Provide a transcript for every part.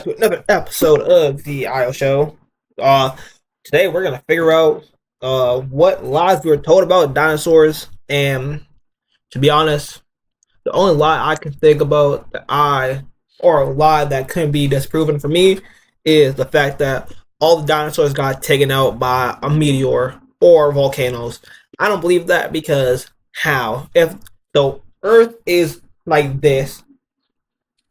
To another episode of the IO Show. Uh, Today we're gonna figure out what lies we were told about dinosaurs, and to be honest, the only lie I can think about or a lie that couldn't be disproven for me, is the fact that all the dinosaurs got taken out by a meteor or volcanoes. I don't believe that because how? If the Earth is like this,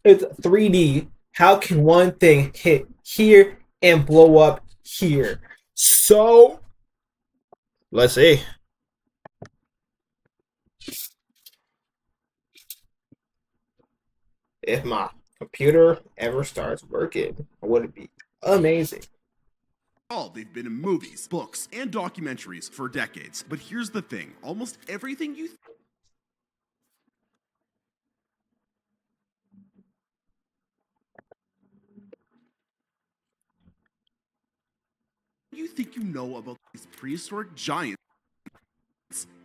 it's 3D. How can one thing hit here and blow up here? So let's see. If my computer ever starts working, would it be amazing? All they've been in movies, books, and documentaries for decades. But here's the thing, almost everything you think you know about these prehistoric giants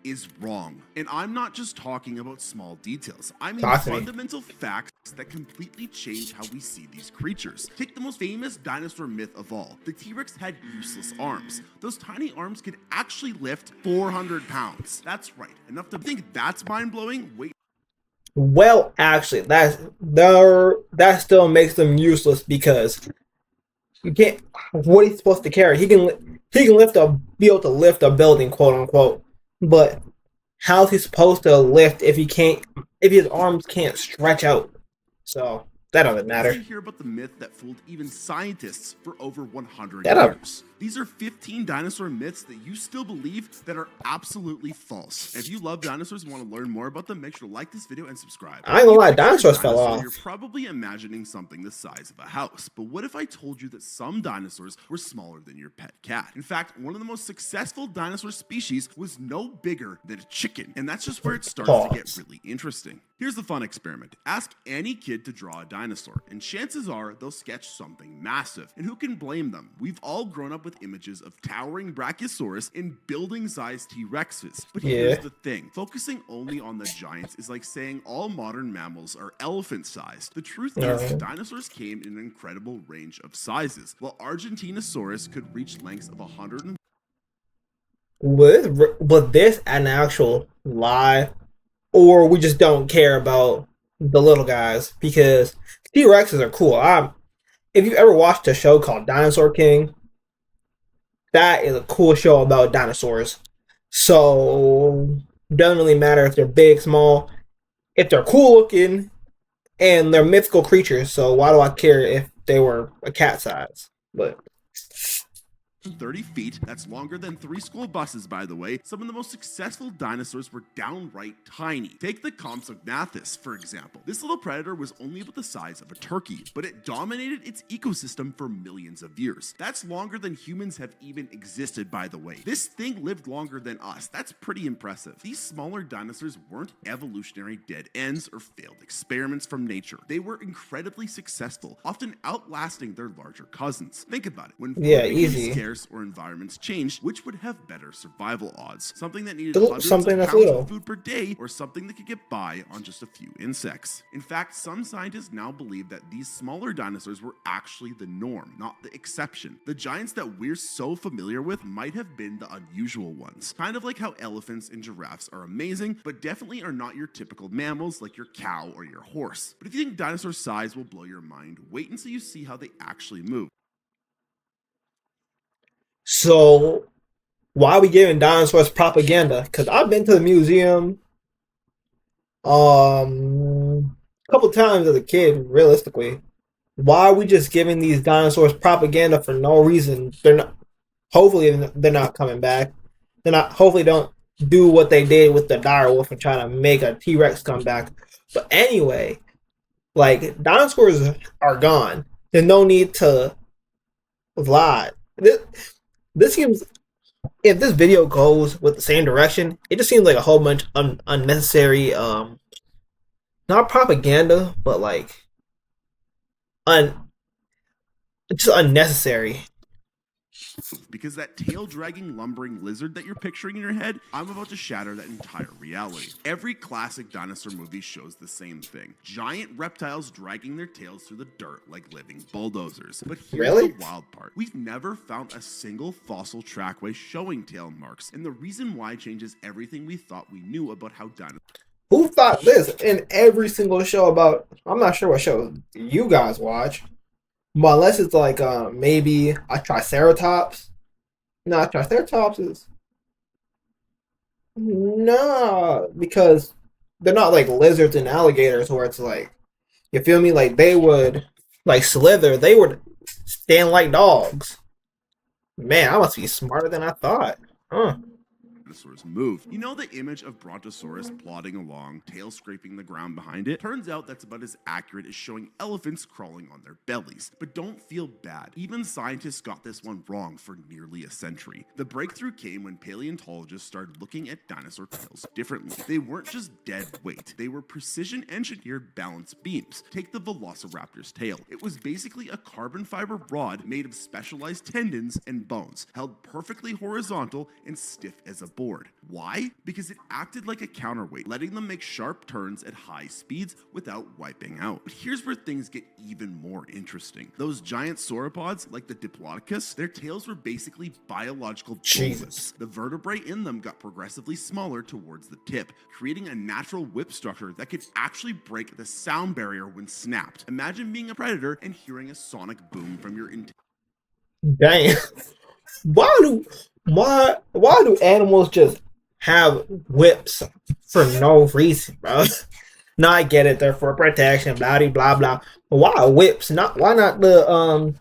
is wrong. And I'm not just talking about small details. I mean Talk to me. fundamental facts that completely change how we see these creatures. Take the most famous dinosaur myth of all. The T-Rex had useless arms. Those tiny arms could actually lift 400 pounds. That's right. Enough to think that's mind-blowing? Wait. Well, actually, that still makes them useless because you can't. What he's supposed to carry? He can be able to lift a building, quote unquote. But how's he supposed to lift if his arms can't stretch out? So that doesn't Let's matter. hear about the myth that fooled even scientists for over 100 That up. years. These are 15 dinosaur myths that you still believe that are absolutely false. If you love dinosaurs and want to learn more about them, make sure to like this video and subscribe. I ain't gonna lie, If you picture a dinosaurs fell dinosaur, off. You're probably imagining something the size of a house. But what if I told you that some dinosaurs were smaller than your pet cat? In fact, one of the most successful dinosaur species was no bigger than a chicken. And that's just where it starts to get really interesting. Here's the fun experiment. Ask any kid to draw a dinosaur, and chances are they'll sketch something massive. And who can blame them? We've all grown up with images of towering Brachiosaurus and building-sized T-Rexes. But here's the thing. Focusing only on the giants is like saying all modern mammals are elephant-sized. The truth is, dinosaurs came in an incredible range of sizes. While Argentinosaurus could reach lengths of 100. Was this an actual lie, or we just don't care about the little guys? Because T Rexes are cool. If you ever watched a show called Dinosaur King, that is a cool show about dinosaurs. So doesn't really matter if they're big, small, if they're cool looking, and they're mythical creatures. So why do I care if they were a cat size? But 30 feet, that's longer than 3 school buses, by the way. Some of the most successful dinosaurs were downright tiny. Take the Compsognathus, for example. This little predator was only about the size of a turkey, but it dominated its ecosystem for millions of years. That's longer than humans have even existed, by the way. This thing lived longer than us. That's pretty impressive. These smaller dinosaurs weren't evolutionary dead ends or failed experiments from nature. They were incredibly successful, often outlasting their larger cousins. Think about it. When food became easy. scarce or environments changed, which would have better survival odds? Something that needed Something hundreds that's of pounds little. of food per day, or something that could get by on just a few insects? In fact, some scientists now believe that these smaller dinosaurs were actually the norm, not the exception. The giants that we're so familiar with might have been the unusual ones. Kind of like how elephants and giraffes are amazing, but definitely are not your typical mammals like your cow or your horse. But if you think dinosaur size will blow your mind, wait until you see how they actually move. So why are we giving dinosaurs propaganda? Because I've been to the museum a couple times as a kid. Realistically, why are we just giving these dinosaurs propaganda for no reason? They're not. Hopefully, they're not coming back. They're not. Hopefully, don't do what they did with the dire wolf and trying to make a T Rex come back. But anyway, like dinosaurs are gone. There's no need to lie. This seems, if this video goes with the same direction, it just seems like a whole bunch of unnecessary, not propaganda, but like just unnecessary. Because that tail-dragging, lumbering lizard that you're picturing in your head, I'm about to shatter that entire reality. Every classic dinosaur movie shows the same thing. Giant reptiles dragging their tails through the dirt like living bulldozers. But here's the Really? wild part. We've never found a single fossil trackway showing tail marks, and the reason why changes everything we thought we knew about how dinosaurs. Who thought this in every single show about? I'm not sure what shows you guys watch, but unless it's like maybe a Triceratops. No, Triceratops is no because they're not like lizards and alligators where it's like you feel me like they would like slither. They would stand like dogs. Man, I must be smarter than I thought. Huh. Dinosaurs move. You know the image of Brontosaurus plodding along, tail scraping the ground behind it? Turns out that's about as accurate as showing elephants crawling on their bellies. But don't feel bad. Even scientists got this one wrong for nearly a century. The breakthrough came when paleontologists started looking at dinosaur tails differently. They weren't just dead weight, they were precision engineered balance beams. Take the Velociraptor's tail. It was basically a carbon fiber rod made of specialized tendons and bones, held perfectly horizontal and stiff as a board. Why? Because it acted like a counterweight, letting them make sharp turns at high speeds without wiping out. But here's where things get even more interesting. Those giant sauropods, like the Diplodocus, their tails were basically biological bullets. The vertebrae in them got progressively smaller towards the tip, creating a natural whip structure that could actually break the sound barrier when snapped. Imagine being a predator and hearing a sonic boom from your Dang. Why do why do animals just have whips for no reason, bro? No, I get it. They're for protection, blah blah blah. But why whips? Not why not the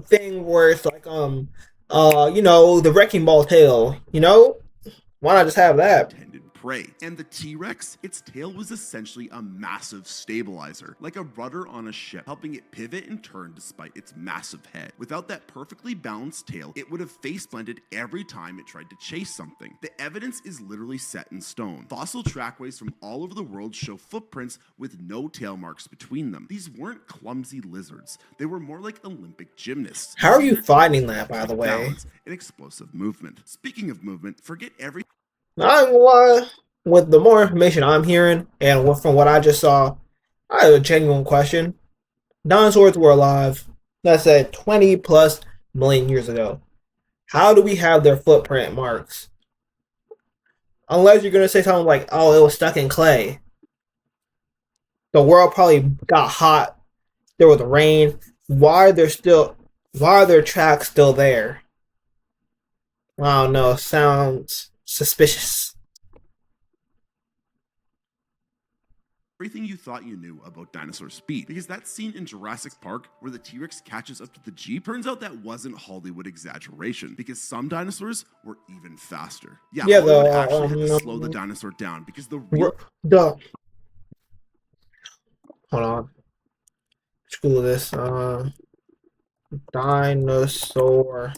thing where it's like the wrecking ball tail. Why not just have that? intended prey. And the T-Rex, its tail was essentially a massive stabilizer, like a rudder on a ship, helping it pivot and turn despite its massive head. Without that perfectly balanced tail, it would have face blended every time it tried to chase something. The evidence is literally set in stone. Fossil trackways from all over the world show footprints with no tail marks between them. These weren't clumsy lizards. They were more like Olympic gymnasts. How are you finding that, by the way? Balance and explosive movement. Speaking of movement, forget every Not gonna lie, with the more information I'm hearing and from what I just saw, I have a genuine question. Dinosaurs were alive, let's say 20 plus million years ago. How do we have their footprint marks? Unless you're gonna say something like, "Oh, it was stuck in clay." The world probably got hot. There was rain. Why are their tracks still there? I don't know. Sounds suspicious. everything you thought you knew about dinosaur speed. Because that scene in Jurassic Park where the T-Rex catches up to the Jeep, turns out that wasn't Hollywood exaggeration, because some dinosaurs were even faster. Yeah, Hollywood actually had to slow the dinosaur down because the real... Hold on. School this. Dinosaur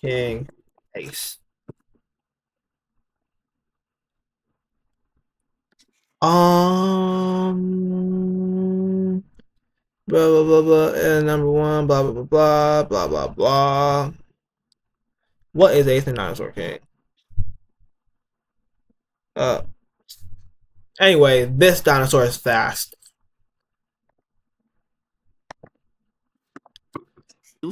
King Ace. Blah blah blah blah. And number one. Blah blah blah blah blah blah blah. What is Eighth and Dinosaur King? Uh. Anyway, this dinosaur is fast.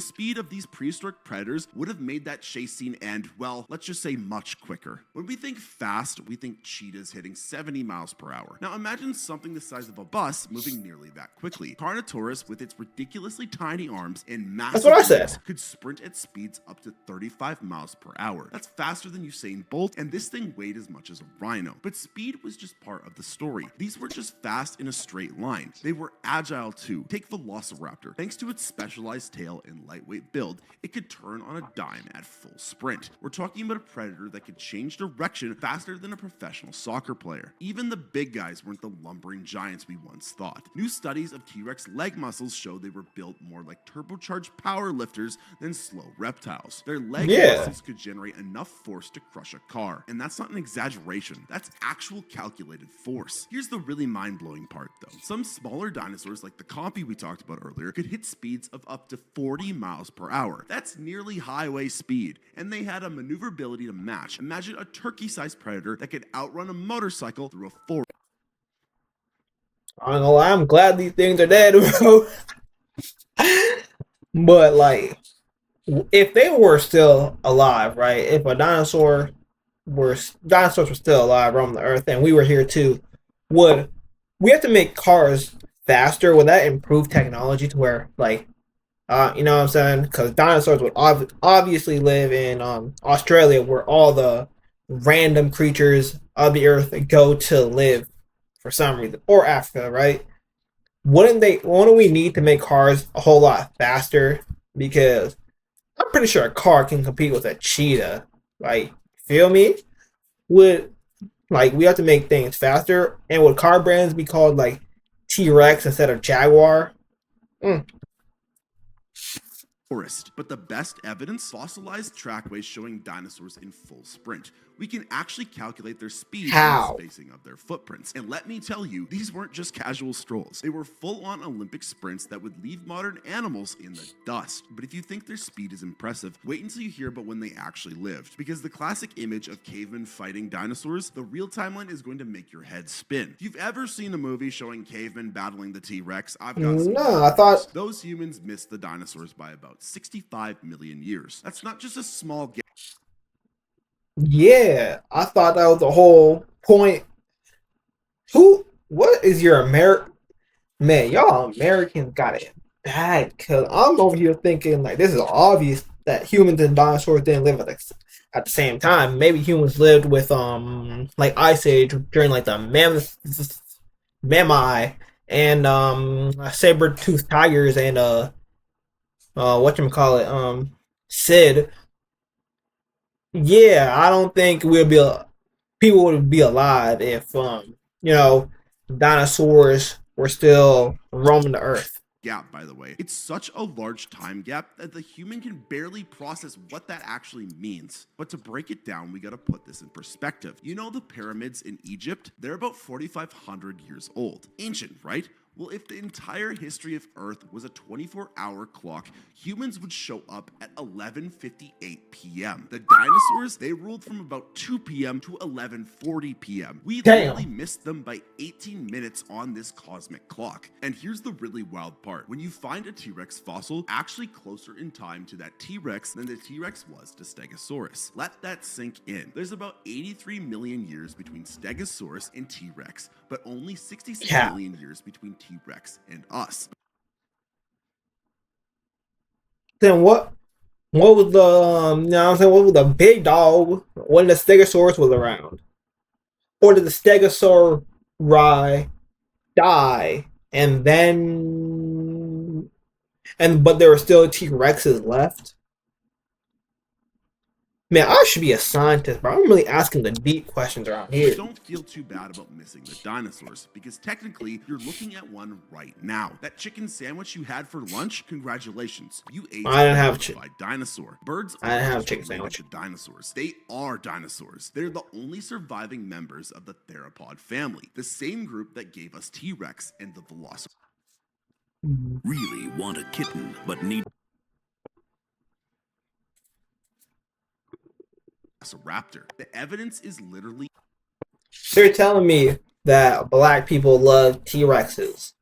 speed of these prehistoric predators would have made that chase scene end, well, let's just say much quicker. When we think fast, we think cheetahs hitting 70 miles per hour. Now imagine something the size of a bus moving nearly that quickly. Carnotaurus, with its ridiculously tiny arms and massive legs, could sprint at speeds up to 35 miles per hour. That's faster than Usain Bolt, and this thing weighed as much as a rhino. But speed was just part of the story. These were just fast in a straight line. They were agile too. Take Velociraptor. Thanks to its specialized tail and lightweight build, it could turn on a dime at full sprint. We're talking about a predator that could change direction faster than a professional soccer player. Even the big guys weren't the lumbering giants we once thought. New studies of T-Rex leg muscles show they were built more like turbocharged power lifters than slow reptiles. Their leg muscles could generate enough force to crush a car. And that's not an exaggeration. That's actual calculated force. Here's the really mind-blowing part though. Some smaller dinosaurs like the Compy we talked about earlier could hit speeds of up to 40 40 miles per hour. That's nearly highway speed. And they had a maneuverability to match. Imagine a turkey-sized predator that could outrun a motorcycle through a forest. I don't know lie, I'm glad these things are dead, bro. But like, if they were still alive, right? If a dinosaurs were still alive roaming the earth, and we were here too, would we have to make cars faster? Would that improve technology to where, like, you know what I'm saying? Because dinosaurs would obviously live in Australia, where all the random creatures of the earth go to live for some reason, or Africa, right? Wouldn't we need to make cars a whole lot faster? Because I'm pretty sure a car can compete with a cheetah. Like, feel me? Would like we have to make things faster, and would car brands be called like T Rex instead of Jaguar? Mm. Forest. But the best evidence, fossilized trackways showing dinosaurs in full sprint. We can actually calculate their speed and the How? spacing of their footprints. And let me tell you, these weren't just casual strolls. They were full-on Olympic sprints that would leave modern animals in the dust. But if you think their speed is impressive, wait until you hear about when they actually lived. Because the classic image of cavemen fighting dinosaurs, the real timeline is going to make your head spin. If you've ever seen a movie showing cavemen battling the T-Rex, I've got some No, I thought. those humans missed the dinosaurs by about 65 million years. That's not just a small gap. Yeah, I thought that was the whole point. Who? What is your American man? Y'all Americans got it bad. Cause I'm over here thinking like this is obvious that humans and dinosaurs didn't live at the same time. Maybe humans lived with like Ice Age during like the mammoth and saber toothed tigers and whatchamacallit, Sid. Yeah, I don't think people would be alive if you know dinosaurs were still roaming the earth. Gap, by the way. It's such a large time gap that the human can barely process what that actually means. But to break it down, we gotta put this in perspective. You know the pyramids in Egypt? They're about 4,500 years old. Ancient, right? Well, if the entire history of Earth was a 24-hour clock, humans would show up at 11:58 p.m. The dinosaurs, they ruled from about 2 p.m. to 11:40 p.m. We literally Damn. missed them by 18 minutes on this cosmic clock. And here's the really wild part. When you find a T-Rex fossil actually closer in time to that T-Rex than the T-Rex was to Stegosaurus. Let that sink in. There's about 83 million years between Stegosaurus and T-Rex, but only 66 Yeah. million years between T-Rex and us. Then what? What was the you know what I'm saying? What was the big dog when the Stegosaurus was around? Or did the Stegosauri die and then but there were still T Rexes left? Man, I should be a scientist, bro. I'm really asking the deep questions around here. Don't feel too bad about missing the dinosaurs, because technically you're looking at one right now. That chicken sandwich you had for lunch, congratulations. You ate I didn't a have modified dinosaur. Birds I didn't aren't have just chicken related sandwich. to dinosaurs. They are dinosaurs. They're the only surviving members of the theropod family, the same group that gave us T-Rex and the Velociraptor. Really want a kitten, but need The evidence is literally So you're telling me that black people love T Rexes?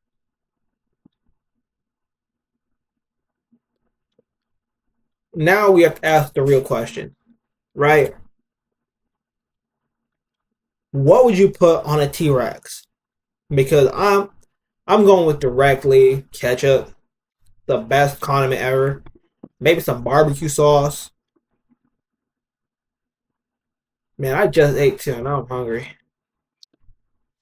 Now we have to ask the real question, right? What would you put on a T Rex? Because I'm going with directly ketchup, the best condiment ever. Maybe some barbecue sauce. Man, I just ate too, and now I'm hungry.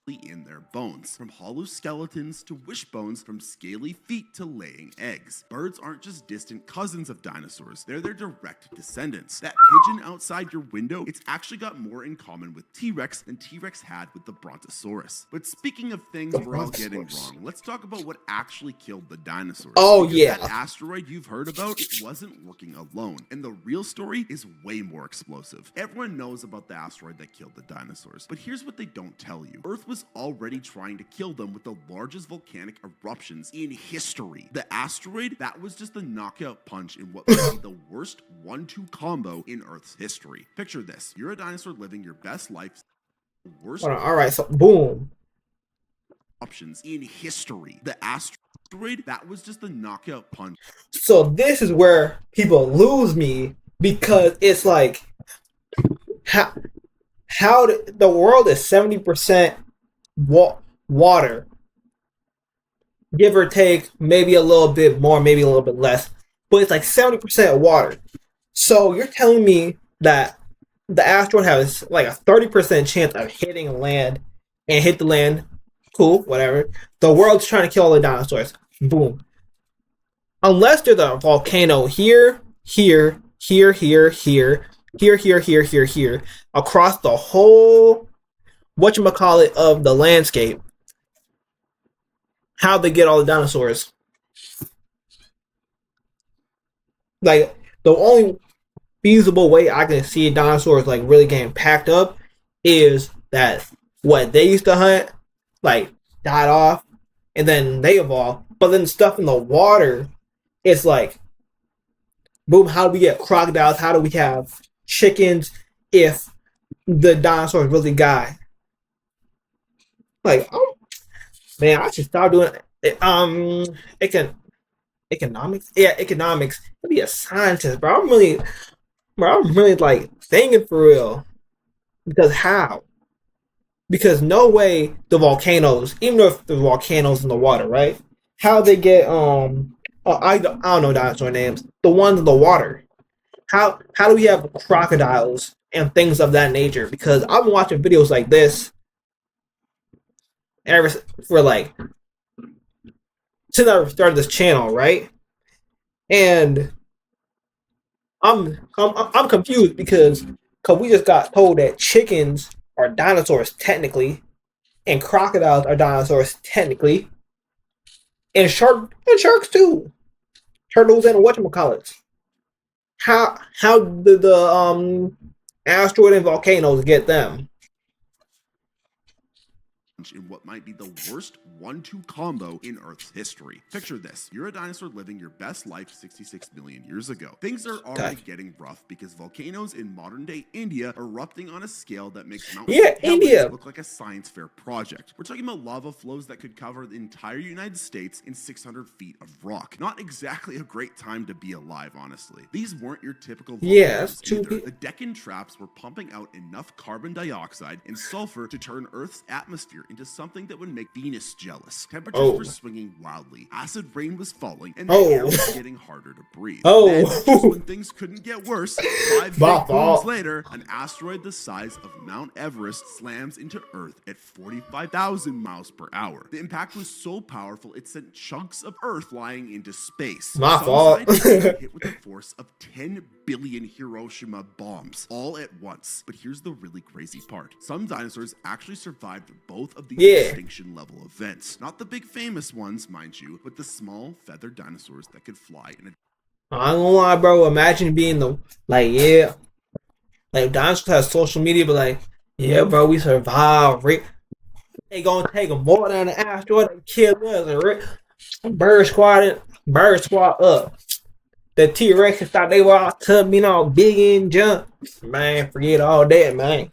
in their bones, from hollow skeletons to wishbones, from scaly feet to laying eggs. Birds aren't just distant cousins of dinosaurs, they're their direct descendants. That pigeon outside your window, it's actually got more in common with T-Rex than T-Rex had with the Brontosaurus. But speaking of things we're all getting wrong, let's talk about what actually killed the dinosaurs. Oh, Because yeah. that asteroid you've heard about, it wasn't working alone. And the real story is way more explosive. Everyone knows about the asteroid that killed the dinosaurs, but here's what they don't tell you. Earth was was already trying to kill them with the largest volcanic eruptions in history. The asteroid, that was just the knockout punch in what might be the worst 1-2 combo in Earth's history. Picture this, you're a dinosaur living your best life, worst Alright, so boom. eruptions in history. The asteroid, that was just the knockout punch. So this is where people lose me, because it's like, how the world is 70% water, give or take, maybe a little bit more, maybe a little bit less, but it's like 70% water. So you're telling me that the asteroid has like a 30% chance of hitting land and hit the land? Cool, whatever. The world's trying to kill all the dinosaurs. Boom. Unless there's a volcano here, here, here, here, here, here, here, here, here, here, across the whole whatchamacallit of the landscape, how they get all the dinosaurs. Like, the only feasible way I can see dinosaurs like really getting packed up is that what they used to hunt like died off and then they evolved. But then stuff in the water, it's like, boom, how do we get crocodiles? How do we have chickens if the dinosaurs really die? Like, oh man, I should start doing it. Economics. Yeah, economics. To be a scientist, bro. I'm really like thinking for real. Because how? Because no way the volcanoes, even if the volcanoes in the water, right? How they get I don't know dinosaur names. The ones in the water. How do we have crocodiles and things of that nature? Because I've been watching videos like this ever for like since I started this channel, right? And I'm confused because we just got told that chickens are dinosaurs technically, and crocodiles are dinosaurs technically, and sharks too, turtles and whatchamacallits. How did the asteroid and volcanoes get them? In what might be the worst 1-2 combo in Earth's history. Picture this, you're a dinosaur living your best life 66 million years ago. Things are already getting rough because volcanoes in modern day India are erupting on a scale that makes Mount India look like a science fair project. We're talking about lava flows that could cover the entire United States in 600 feet of rock. Not exactly a great time to be alive, honestly. These weren't your typical volcanoes either. The Deccan traps were pumping out enough carbon dioxide and sulfur to turn Earth's atmosphere into something that would make Venus jealous. Temperatures were swinging wildly. Acid rain was falling, and the air was getting harder to breathe. Then, just when things couldn't get worse, 5 big booms later, an asteroid the size of Mount Everest slams into Earth at 45,000 miles per hour. The impact was so powerful, it sent chunks of Earth flying into space. My fault. Hit with a force of 10 billion Hiroshima bombs all at once. But here's the really crazy part. Some dinosaurs actually survived both of these extinction level events. Not the big famous ones, mind you, but the small feathered dinosaurs that could fly in a I don't know why, bro. Imagine being the like, yeah, like dinosaurs have social media, but like, yeah, bro, we survived. They gonna take them more than an asteroid and kill us. Bird squad up. The T-Rex thought they were all tough, you know, big and jump. Man, forget all that, man.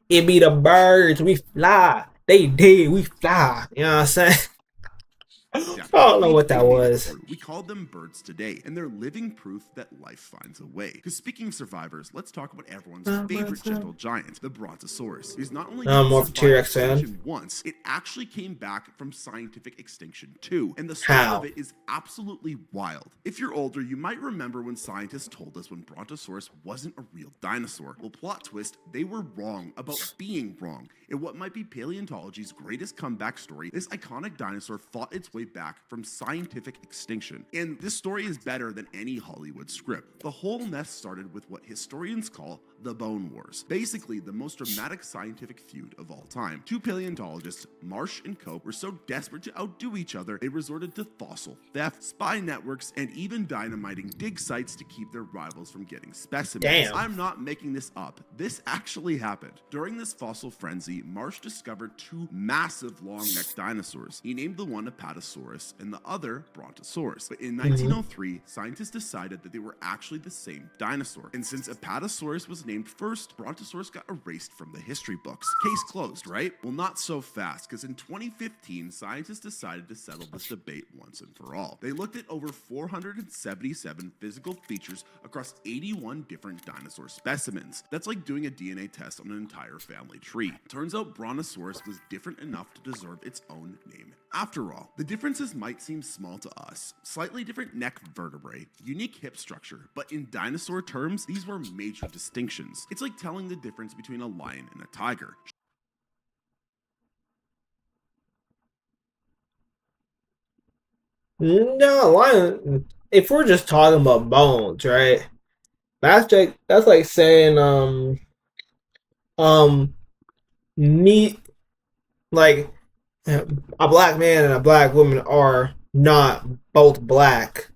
It be the birds, we fly. They dead, we fly. You know what I'm saying? I don't know what that was. We call them birds today, and they're living proof that life finds a way. Because speaking of survivors, let's talk about everyone's favorite gentle giant, the Brontosaurus. Because not only did more it T-Rex survive fan. extinction once, it actually came back from scientific extinction too. And the story of it is absolutely wild. If you're older, you might remember when scientists told us when Brontosaurus wasn't a real dinosaur. Well, plot twist, they were wrong about being wrong. In what might be paleontology's greatest comeback story, this iconic dinosaur fought its way back from scientific extinction. And this story is better than any Hollywood script. The whole mess started with what historians call the Bone Wars. Basically, the most dramatic scientific feud of all time. Two paleontologists, Marsh and Cope, were so desperate to outdo each other, they resorted to fossil theft, spy networks, and even dynamiting dig sites to keep their rivals from getting specimens. Damn. I'm not making this up. This actually happened. During this fossil frenzy, Marsh discovered two massive long-necked dinosaurs. He named the one Apatosaurus and the other Brontosaurus. But in 1903, scientists decided that they were actually the same dinosaur. And since Apatosaurus was named first, Brontosaurus got erased from the history books. Case closed, right? Well, not so fast, because in 2015, scientists decided to settle this debate once and for all. They looked at over 477 physical features across 81 different dinosaur specimens. That's like doing a DNA test on an entire family tree. Turns out Brontosaurus was different enough to deserve its own name. After all, the differences might seem small to us. Slightly different neck vertebrae, unique hip structure, but in dinosaur terms, these were major distinctions. It's like telling the difference between a lion and a tiger. No, if we're just talking about bones, right? That's like saying um meat like a black man and a black woman are not both black.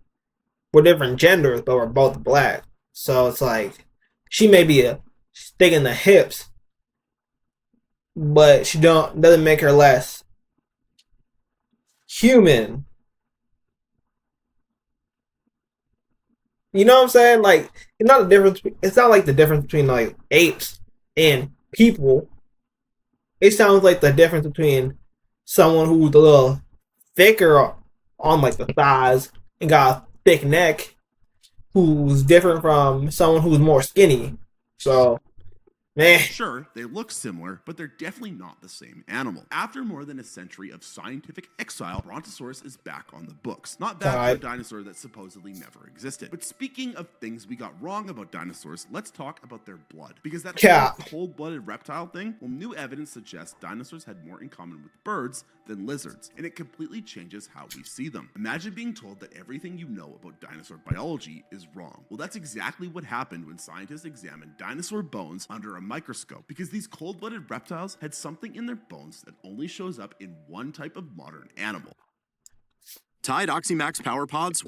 We're different genders, but we're both black. So it's like she may be a thick in the hips, but she don't doesn't make her less human. You know what I'm saying? Like it's not a difference. It's not like the difference between like apes and people. It sounds like the difference between someone who's a little thicker on like the thighs and got a thick neck, who's different from someone who's more skinny. So, man, Sure, they look similar, but they're definitely not the same animal. After more than a century of scientific exile, Brontosaurus is back on the books. Not bad for a dinosaur that supposedly never existed. But speaking of things we got wrong about dinosaurs, let's talk about their blood. Because that whole cold-blooded reptile thing, well, new evidence suggests dinosaurs had more in common with birds than lizards, and it completely changes how we see them. Imagine being told that everything you know about dinosaur biology is wrong. Well, that's exactly what happened when scientists examined dinosaur bones under a microscope, because these cold-blooded reptiles had something in their bones that only shows up in one type of modern animal. Tide Oxymax Power Pods,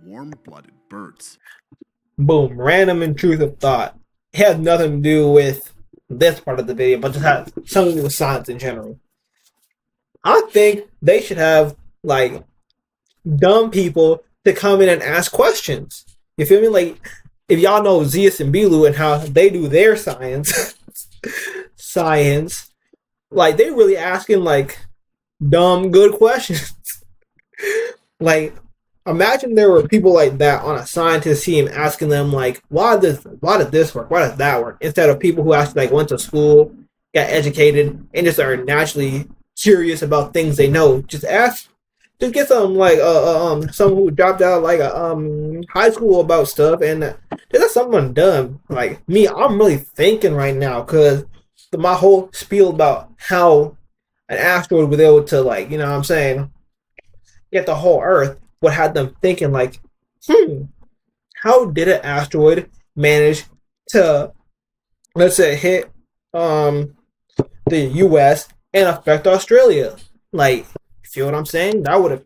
Warm-blooded birds. boom, random intrusive thought. It has nothing to do with this part of the video, but just has something to do with science in general. I think they should have like dumb people to come in and ask questions. You feel me? Like if y'all know Zeus and Bilu and how they do their science, like they really asking like dumb good questions. Like imagine there were people like that on a scientist team asking them like why did this work, why does that work, instead of people who actually like went to school, got educated, and just are naturally curious about things they know. Just get some like someone who dropped out like high school about stuff, and there's someone done like me. I'm really thinking right now because my whole spiel about how an asteroid was able to like, you know what I'm saying, get the whole Earth, what had them thinking like, how did an asteroid manage to, let's say, hit the U.S. and affect Australia? Like, you feel what I'm saying? That would have.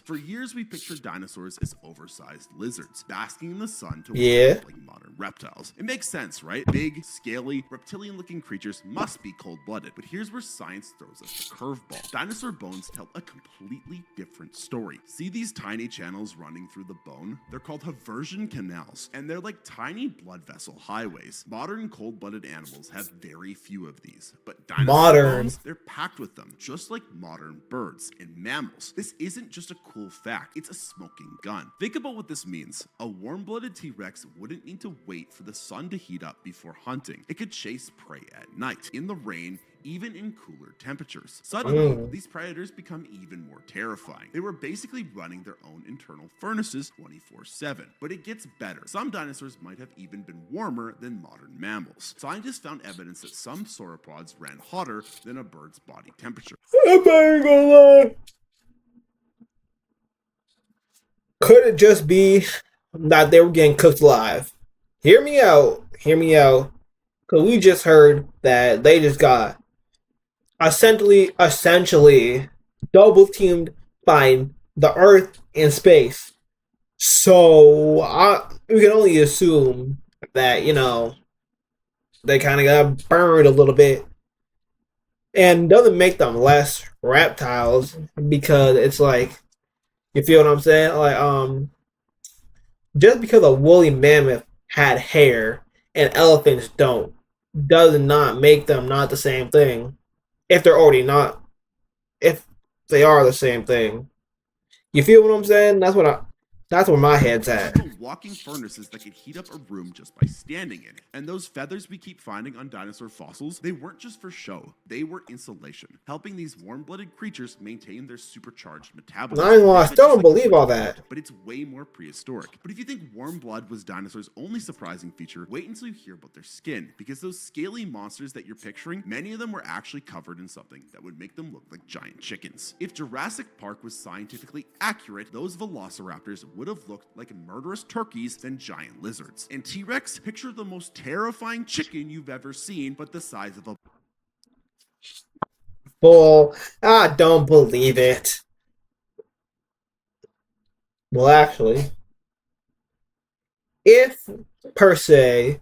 For years, we pictured dinosaurs as oversized lizards, basking in the sun to look like modern reptiles. It makes sense, right? Big, scaly, reptilian-looking creatures must be cold-blooded. But here's where science throws us the curveball. Dinosaur bones tell a completely different story. See these tiny channels running through the bone? They're called haversian canals, and they're like tiny blood vessel highways. Modern cold-blooded animals have very few of these, but dinosaur bones, they're packed with them, just like modern birds and mammals. This isn't just a cool fact, it's a smoking gun. Think about what this means. A warm-blooded T-Rex wouldn't need to wait for the sun to heat up before hunting. It could chase prey at night, in the rain, even in cooler temperatures. Suddenly, these predators become even more terrifying. They were basically running their own internal furnaces 24/7. But it gets better. Some dinosaurs might have even been warmer than modern mammals. Scientists found evidence that some sauropods ran hotter than a bird's body temperature. I'm not gonna lie. Could it just be that they were getting cooked alive? hear me out. Hear me out. Because we just heard that they just got essentially double teamed by the Earth and space. So we can only assume that they kind of got burned a little bit, and doesn't make them less reptiles because it's like you feel what I'm saying. Like just because a woolly mammoth had hair and elephants don't, does not make them not the same thing. If they're already not, if they are the same thing, you feel what I'm saying? That's where my head's at. Walking furnaces that could heat up a room just by standing in it. And those feathers we keep finding on dinosaur fossils, they weren't just for show, they were insulation, helping these warm-blooded creatures maintain their supercharged metabolism. I still don't believe all that. But it's way more prehistoric. But if you think warm blood was dinosaurs' only surprising feature, wait until you hear about their skin, because those scaly monsters that you're picturing, many of them were actually covered in something that would make them look like giant chickens. If Jurassic Park was scientifically accurate, those velociraptors would have looked like murderous turkeys than giant lizards. And T-Rex, picture the most terrifying chicken you've ever seen, but the size of a bull. I don't believe it. Well, actually, if per se,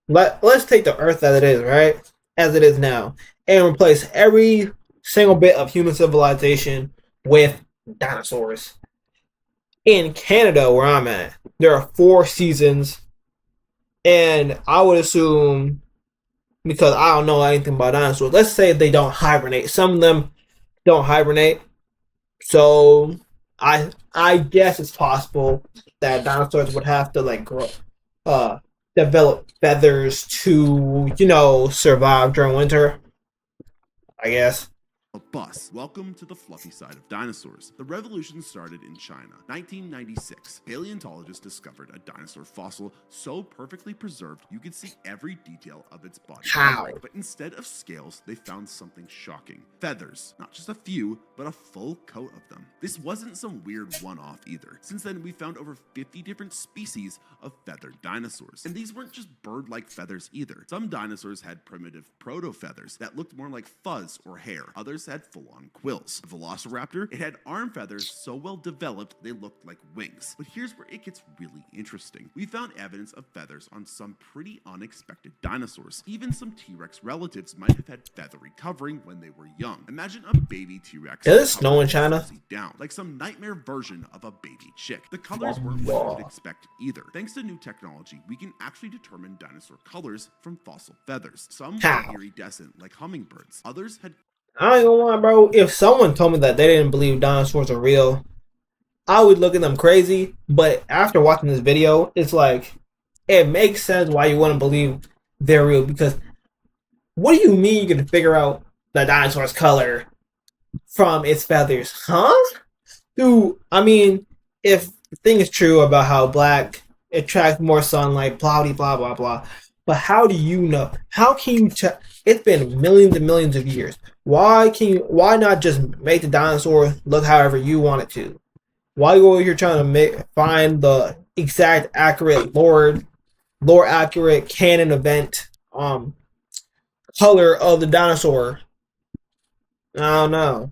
let's take the Earth as it is, right? As it is now, and replace every single bit of human civilization with dinosaurs. In Canada, where I'm at, there are 4 seasons, and I would assume, because I don't know anything about dinosaurs, let's say they don't hibernate. Some of them don't hibernate, so I guess it's possible that dinosaurs would have to like grow, develop feathers to survive during winter. I guess. bus. Welcome to the fluffy side of dinosaurs. The revolution started in China. 1996, paleontologists discovered a dinosaur fossil so perfectly preserved you could see every detail of its body. How? But instead of scales, they found something shocking. Feathers. Not just a few, but a full coat of them. This wasn't some weird one-off either. Since then, we found over 50 different species of feathered dinosaurs. And these weren't just bird-like feathers either. Some dinosaurs had primitive proto-feathers that looked more like fuzz or hair. Others had full-on quills. The Velociraptor, it had arm feathers so well developed they looked like wings. But here's where it gets really interesting. We found evidence of feathers on some pretty unexpected dinosaurs. Even some T-Rex relatives might have had feathery covering when they were young. Imagine a baby T-Rex. Is it snow in China? Down, like some nightmare version of a baby chick. The colors weren't what you would expect either. Thanks to new technology, we can actually determine dinosaur colors from fossil feathers. Some were iridescent, like hummingbirds. Others had... I ain't gonna lie, bro. If someone told me that they didn't believe dinosaurs are real, I would look at them crazy. But after watching this video, it's like, it makes sense why you wouldn't believe they're real. Because what do you mean you can figure out the dinosaur's color from its feathers? Huh? Dude, I mean, if the thing is true about how black attracts more sunlight, blah, blah, blah, blah. But how do you know? How can you check? It's been millions and millions of years. Why not just make the dinosaur look however you want it to? Why go over here trying to find the exact accurate lore accurate canon event color of the dinosaur? I don't know.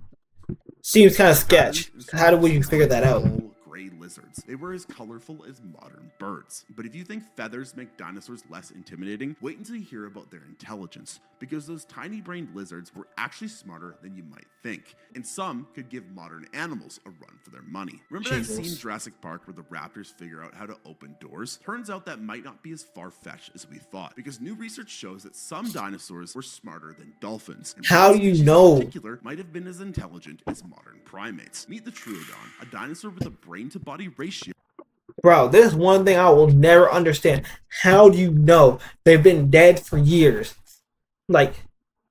Seems kind of sketch. How would you figure that out? Gray lizards. They were as colorful as modern birds. But if you think feathers make dinosaurs less intimidating, wait until you hear about their intelligence, because those tiny-brained lizards were actually smarter than you might think, and some could give modern animals a run for their money. Remember that scene in Jurassic Park where the raptors figure out how to open doors? Turns out that might not be as far-fetched as we thought, because new research shows that some dinosaurs were smarter than dolphins. And how do you know? In particular, might have been as intelligent as modern primates. Meet the Troodon, a dinosaur with a brain-to-body ratio. Bro, this is one thing I will never understand. How do you know they've been dead for years? Like,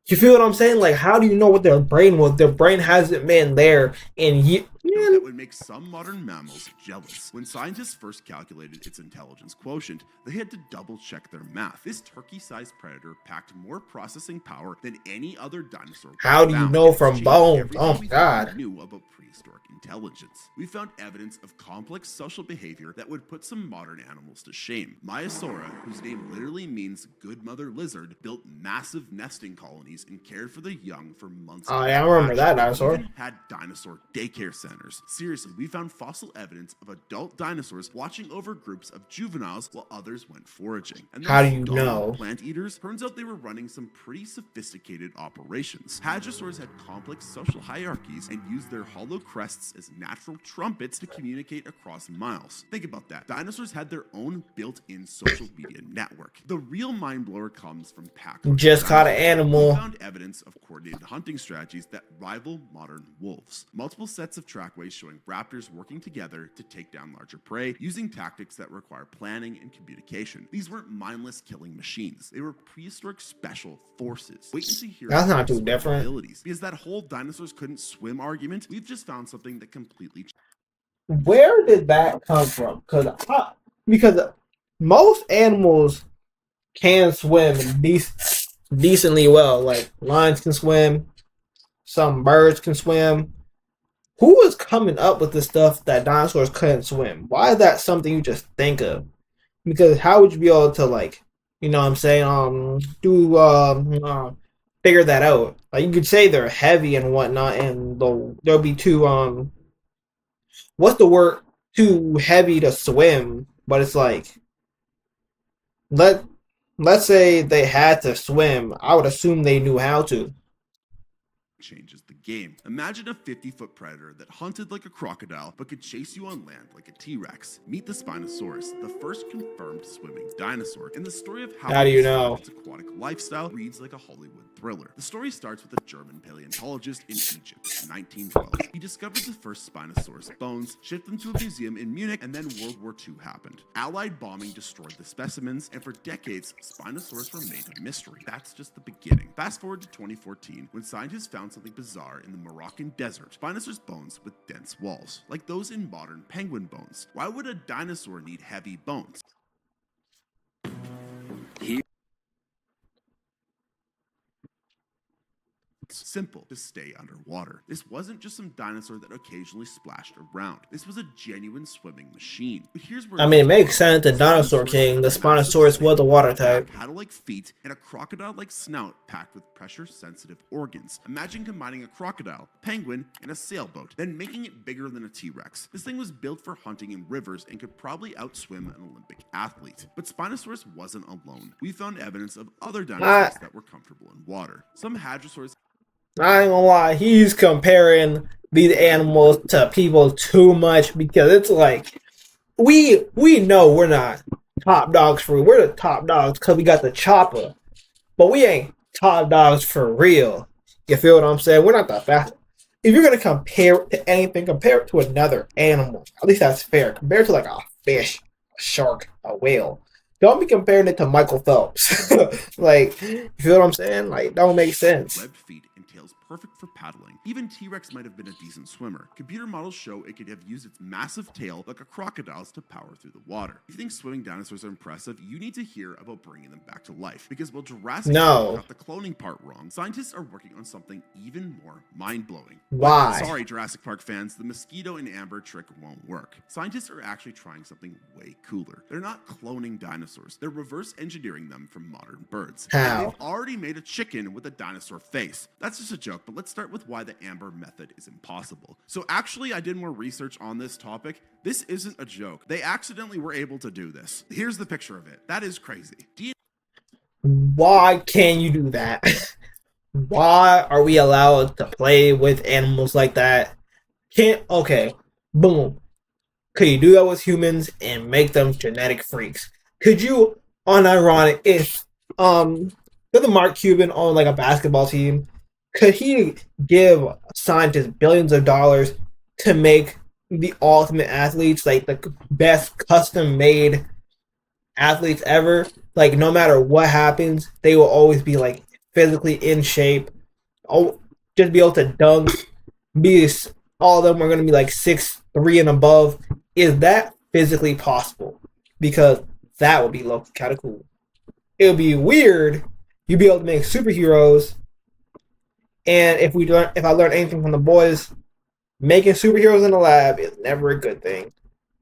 you feel what I'm saying? Like, how do you know what their brain was? Their brain hasn't been there in though that would make some modern mammals jealous. When scientists first calculated its intelligence quotient, they had to double-check their math. This turkey-sized predator packed more processing power than any other dinosaur. How do you know from bones? Oh my god. Knew about prehistoric intelligence. We found evidence of complex social behavior that would put some modern animals to shame. Maiasaura, whose name literally means good mother lizard, built massive nesting colonies and cared for the young for months. Oh yeah, I remember that dinosaur. Even had dinosaur daycare centers. Seriously, we found fossil evidence of adult dinosaurs watching over groups of juveniles while others went foraging. And how do you dominant know? Plant eaters, turns out they were running some pretty sophisticated operations. Hadrosaurs had complex social hierarchies and used their hollow crests as natural trumpets to communicate across miles. Think about that. Dinosaurs had their own built-in social media network. The real mind blower comes from pack. Just caught an animal. We found evidence of coordinated hunting strategies that rival modern wolves. Multiple sets of trackways showing raptors working together to take down larger prey, using tactics that require planning and communication. These weren't mindless killing machines. They were prehistoric special forces. Wait until you hear That's not too different. Because that whole dinosaurs couldn't swim argument, we've just found something that completely. Where did that come from? Because most animals can swim decently well. Like lions can swim, some birds can swim. Who was coming up with the stuff that dinosaurs couldn't swim? Why is that something you just think of? Because how would you be able to, like, you know what I'm saying, figure that out? Like, you could say they're heavy and whatnot, and they'll be too what's the word? Too heavy to swim. But it's like, let's say they had to swim. I would assume they knew how to. Changes the game. Imagine a 50-foot predator that hunted like a crocodile but could chase you on land like a T-Rex. Meet the Spinosaurus, the first confirmed swimming dinosaur. And the story of how do you know? Its aquatic lifestyle reads like a Hollywood thriller. The story starts with a German paleontologist in Egypt in 1912. He discovered the first Spinosaurus bones, shipped them to a museum in Munich, and then World War II happened. Allied bombing destroyed the specimens, and for decades, Spinosaurus remained a mystery. That's just the beginning. Fast forward to 2014, when scientists found something bizarre in the Moroccan desert. Spinosaurus bones with dense walls, like those in modern penguin bones. Why would a dinosaur need heavy bones? Simple to stay underwater. This wasn't just some dinosaur that occasionally splashed around. This was a genuine swimming machine. But here's where it makes sense. The Dinosaur King, the Spinosaurus, was a water type. Paddle-like feet and a crocodile-like snout packed with pressure-sensitive organs. Imagine combining a crocodile, penguin, and a sailboat, then making it bigger than a T-Rex. This thing was built for hunting in rivers and could probably outswim an Olympic athlete. But Spinosaurus wasn't alone. We found evidence of other dinosaurs that were comfortable in water. Some hadrosaurs. I ain't gonna lie, he's comparing these animals to people too much, because it's like, we know we're not top dogs for real. We're the top dogs because we got the chopper, but we ain't top dogs for real. You feel what I'm saying? We're not the fast. If you're gonna compare it to anything, compare it to another animal. At least that's fair. Compare it to like a fish, a shark, a whale. Don't be comparing it to Michael Phelps. Like, you feel what I'm saying? Like, don't make sense. Webbed feet and tails perfect for paddling. Even T-Rex might have been a decent swimmer. Computer models show it could have used its massive tail like a crocodile's to power through the water. If you think swimming dinosaurs are impressive, you need to hear about bringing them back to life. Because while Jurassic Park got the cloning part wrong, scientists are working on something even more mind-blowing. Why? Sorry, Jurassic Park fans, the mosquito and amber trick won't work. Scientists are actually trying something way cooler. They're not cloning dinosaurs. They're reverse engineering them from modern birds. How? They've already made a chicken with a dinosaur face. That's just a joke, but let's start with why the amber method is impossible. So actually, I did more research on this topic. This isn't a joke. They accidentally were able to do this. Here's the picture of it. That is crazy. Why can you do that? Why are we allowed to play with animals like that? Okay, boom. Could you do that with humans and make them genetic freaks? Could you, unironic, if with a Mark Cuban on like a basketball team, could he give scientists billions of dollars to make the ultimate athletes, like the best custom-made athletes ever? Like, no matter what happens, they will always be like physically in shape. Oh, just be able to dunk, be all of them are going to be like 6'3" and above. Is that physically possible? Because that would be low kind of cool. It would be weird. You'd be able to make superheroes, and if I learn anything from the boys, making superheroes in the lab is never a good thing.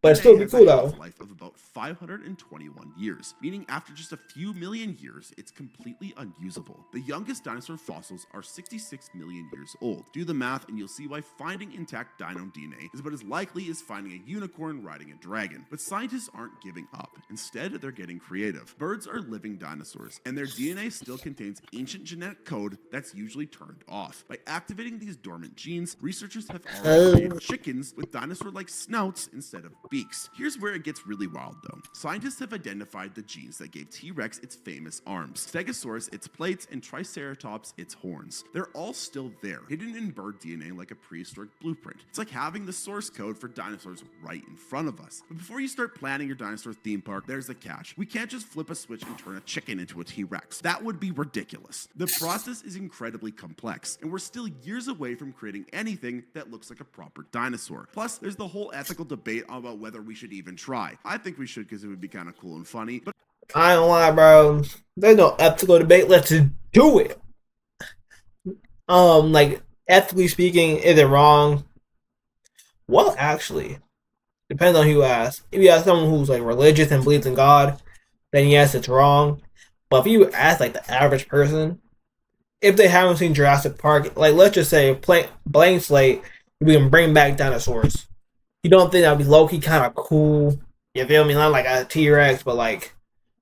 But it still be cool though. Life of about 521 years, meaning after just a few million years, it's completely unusable. The youngest dinosaur fossils are 66 million years old. Do the math and you'll see why finding intact dino DNA is about as likely as finding a unicorn riding a dragon. But scientists aren't giving up. Instead, they're getting creative. Birds are living dinosaurs, and their DNA still contains ancient genetic code that's usually turned off. By activating these dormant genes, researchers have already created chickens with dinosaur-like snouts instead of beaks. Here's where it gets really wild though. Scientists have identified the genes that gave T-Rex its famous arms, Stegosaurus its plates, and Triceratops its horns. They're all still there, hidden in bird DNA like a prehistoric blueprint. It's like having the source code for dinosaurs right in front of us. But before you start planning your dinosaur theme park, there's the catch. We can't just flip a switch and turn a chicken into a T-Rex. That would be ridiculous. The process is incredibly complex, and we're still years away from creating anything that looks like a proper dinosaur. Plus, there's the whole ethical debate about whether we should even try. I think we should because it would be kind of cool and funny, but I don't lie, bro. There's no ethical debate. Let's just do it. Like ethically speaking, is it wrong? Well, actually, depends on who you ask. If you ask someone who's like religious and believes in God, then yes, it's wrong. But if you ask like the average person, if they haven't seen Jurassic Park, like let's just say blank slate, we can bring back dinosaurs. You don't think that'd be low key kind of cool? You feel me? Not like a T-Rex, but like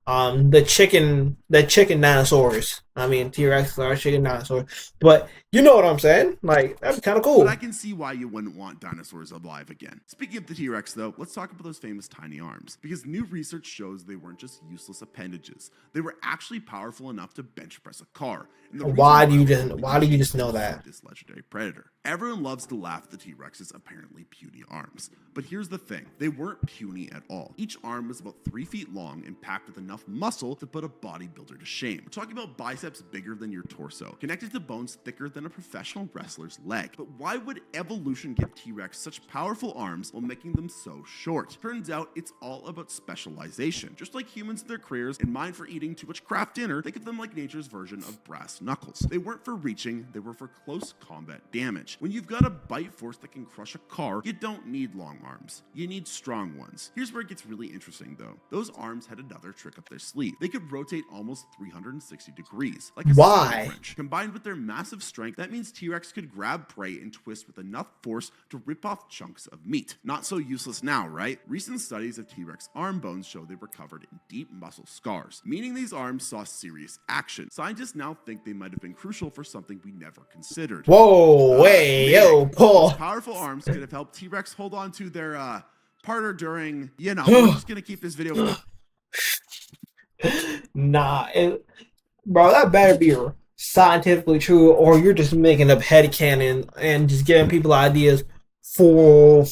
the chicken dinosaurs. I mean, T-Rex are chicken dinosaurs, but you know what I'm saying? Like that'd be kind of cool. But I can see why you wouldn't want dinosaurs alive again. Speaking of the T-Rex though, let's talk about those famous tiny arms, because new research shows they weren't just useless appendages. They were actually powerful enough to bench press a car. And why do you just know that? This legendary predator. Everyone loves to laugh at the T-Rex's apparently puny arms. But here's the thing, they weren't puny at all. Each arm was about 3 feet long and packed with enough muscle to put a bodybuilder to shame. We're talking about biceps bigger than your torso, connected to bones thicker than a professional wrestler's leg. But why would evolution give T-Rex such powerful arms while making them so short? Turns out it's all about specialization. Just like humans in their careers and mine for eating too much Kraft dinner, think of them like nature's version of brass knuckles. They weren't for reaching, they were for close combat damage. When you've got a bite force that can crush a car, you don't need long arms. You need strong ones. Here's where it gets really interesting though. Those arms had another trick up their sleeve. They could rotate almost 360 degrees, like a Why? wrench. Combined with their massive strength, that means T-Rex could grab prey and twist with enough force to rip off chunks of meat. Not so useless now, right? Recent studies of T-Rex arm bones show they were covered in deep muscle scars, meaning these arms saw serious action. Scientists now think they might have been crucial for something we never considered. Whoa, hey, yo, Paul. Powerful arms could have helped T-Rex hold on to their partner during, we're just gonna keep this video. Bro, that better be scientifically true, or you're just making up headcanon and just giving people ideas for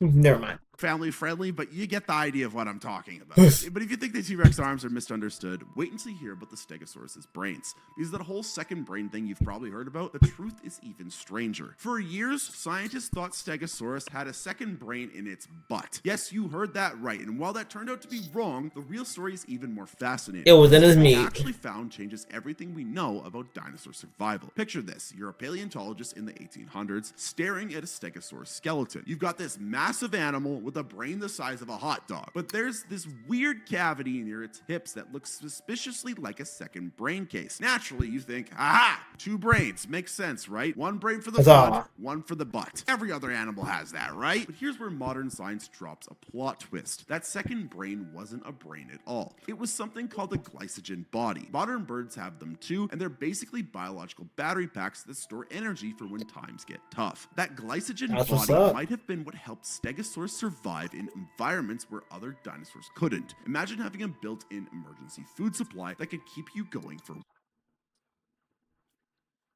never mind. Family friendly, but you get the idea of what I'm talking about. But if you think the T-Rex arms are misunderstood, wait until you hear about the Stegosaurus's brains. Because that whole second brain thing you've probably heard about, the truth is even stranger. For years, scientists thought Stegosaurus had a second brain in its butt. Yes, you heard that right. And while that turned out to be wrong, the real story is even more fascinating. It was in his meat. What we actually found changes everything we know about dinosaur survival. Picture this, you're a paleontologist in the 1800s staring at a Stegosaurus skeleton. You've got this massive animal with a brain the size of a hot dog, but there's this weird cavity near its hips that looks suspiciously like a second brain case. Naturally, you think, aha, 2 brains, makes sense, right? 1 brain for the blood, 1 for the butt. Every other animal has that, right? But here's where modern science drops a plot twist. That second brain wasn't a brain at all. It was something called a glycogen body. Modern birds have them too, and they're basically biological battery packs that store energy for when times get tough. That glycogen body might have been what helped Stegosaurus survive in environments where other dinosaurs couldn't. Imagine having a built-in emergency food supply that could keep you going for.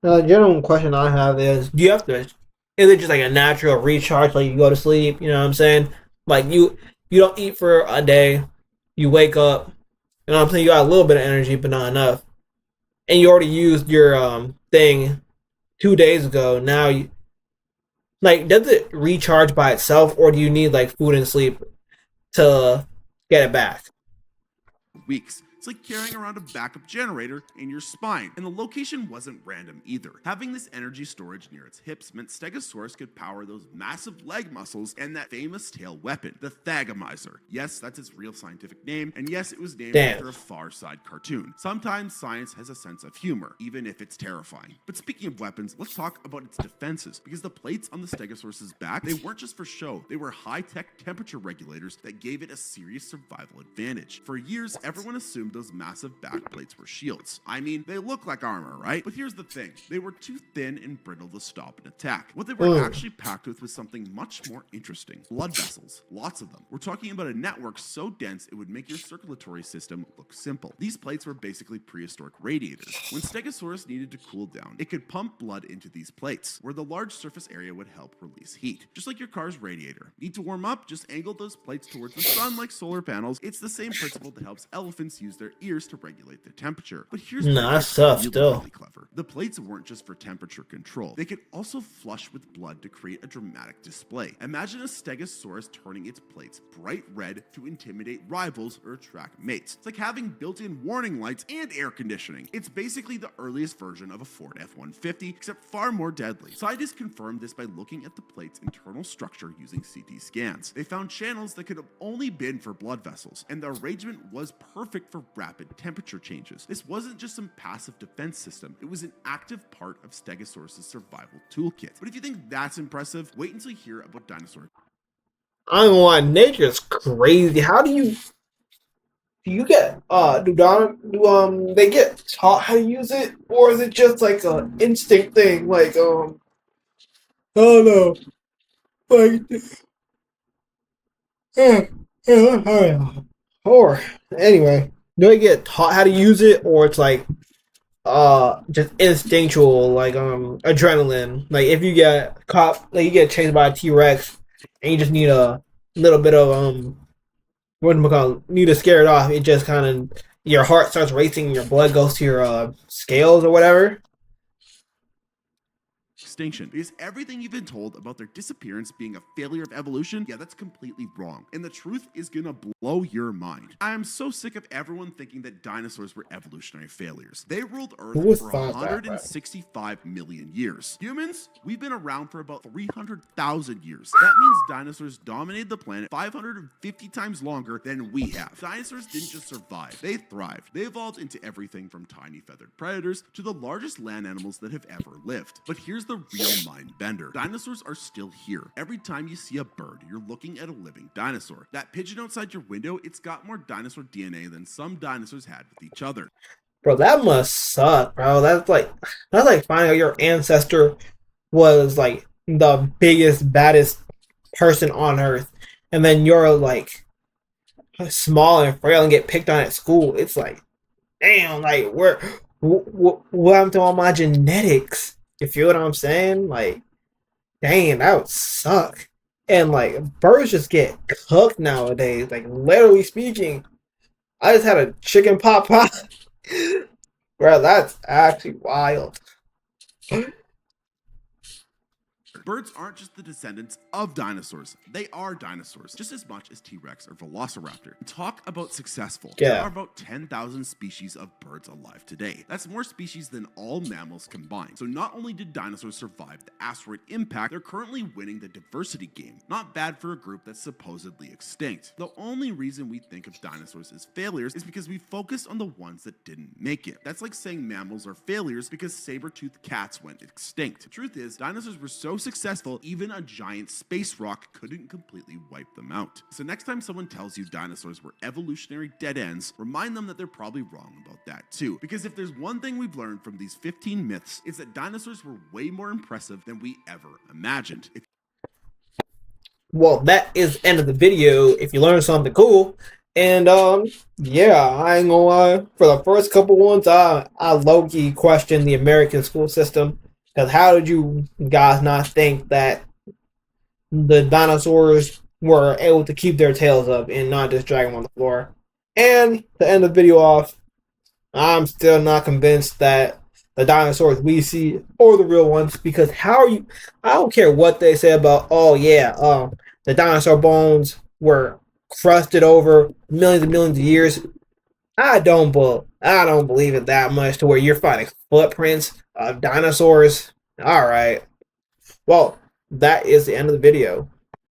The general question I have is, do you have to, is it just like a natural recharge, like you go to sleep, you know what I'm saying? Like you don't eat for a day, you wake up, you know what I'm saying, you got a little bit of energy, but not enough. And you already used your thing 2 days ago, now Like, does it recharge by itself, or do you need like food and sleep to get it back? Weeks. It's like carrying around a backup generator in your spine. And the location wasn't random either. Having this energy storage near its hips meant Stegosaurus could power those massive leg muscles and that famous tail weapon, the Thagomizer. Yes, that's its real scientific name, and yes, it was named Damn. after a Far Side cartoon. Sometimes science has a sense of humor, even if it's terrifying. But speaking of weapons, let's talk about its defenses, because the plates on the Stegosaurus's back, they weren't just for show. They were high-tech temperature regulators that gave it a serious survival advantage. For years, everyone assumed those massive back plates were shields. I mean, they look like armor, right? But here's the thing. They were too thin and brittle to stop an attack. What they were actually packed with was something much more interesting. Blood vessels. Lots of them. We're talking about a network so dense it would make your circulatory system look simple. These plates were basically prehistoric radiators. When Stegosaurus needed to cool down, it could pump blood into these plates, where the large surface area would help release heat. Just like your car's radiator. Need to warm up? Just angle those plates towards the sun like solar panels. It's the same principle that helps elephants use their ears to regulate their temperature. But here's that's tough still. Really clever. The plates weren't just for temperature control. They could also flush with blood to create a dramatic display. Imagine a Stegosaurus turning its plates bright red to intimidate rivals or attract mates. It's like having built-in warning lights and air conditioning. It's basically the earliest version of a Ford F-150, except far more deadly. Scientists confirmed this by looking at the plate's internal structure using CT scans. They found channels that could have only been for blood vessels, and the arrangement was perfect for rapid temperature changes. This wasn't just some passive defense system, it was an active part of Stegosaurus' survival toolkit. But if you think that's impressive, wait until you hear about Dinosaur. I don't know why nature's crazy. How do you get they get taught how to use it, or is it just like an instinct thing? Like I don't know. Like or anyway, do they get taught how to use it, or it's like just instinctual, like adrenaline? Like if you get caught, like you get chased by a T-Rex and you just need a little bit of need to scare it off. It just kind of, your heart starts racing, your blood goes to your scales or whatever. Extinction, because everything you've been told about their disappearance being a failure of evolution, yeah, that's completely wrong. And the truth is gonna blow your mind. I am so sick of everyone thinking that dinosaurs were evolutionary failures. They ruled Earth for 165 million years. Humans, we've been around for about 300,000 years. That means dinosaurs dominated the planet 550 times longer than we have. Dinosaurs didn't just survive, they thrived. They evolved into everything from tiny feathered predators to the largest land animals that have ever lived. But here's the real mind bender. Dinosaurs are still here. Every time you see a bird, you're looking at a living dinosaur. That pigeon outside your window, it's got more dinosaur DNA than some dinosaurs had with each other. Bro, that must suck, bro. That's like finding out your ancestor was like the biggest, baddest person on Earth, and then you're like small and frail and get picked on at school. It's like, damn, like what happened to all my genetics? You feel what I'm saying? Like, dang, that would suck. And like, birds just get cooked nowadays. Like, literally speaking, I just had a chicken pot pie. Bro, that's actually wild. Birds aren't just the descendants of dinosaurs. They are dinosaurs, just as much as T-Rex or Velociraptor. Talk about successful. Yeah. There are about 10,000 species of birds alive today. That's more species than all mammals combined. So not only did dinosaurs survive the asteroid impact, they're currently winning the diversity game. Not bad for a group that's supposedly extinct. The only reason we think of dinosaurs as failures is because we focus on the ones that didn't make it. That's like saying mammals are failures because saber-toothed cats went extinct. The truth is, dinosaurs were so successful, even a giant space rock couldn't completely wipe them out. So next time someone tells you dinosaurs were evolutionary dead ends, remind them that they're probably wrong about that too. Because if there's one thing we've learned from these 15 myths, it's that dinosaurs were way more impressive than we ever imagined. Well, that is the end of the video. If you learned something cool, and yeah, I ain't gonna lie. For the first couple ones, I low-key questioned the American school system. Because how did you guys not think that the dinosaurs were able to keep their tails up and not just drag them on the floor? And to end the video off, I'm still not convinced that the dinosaurs we see or the real ones. Because how are you? I don't care what they say about. Oh yeah, the dinosaur bones were crusted over millions of years. I don't believe it that much to where you're finding footprints of dinosaurs. All right. Well, that is the end of the video.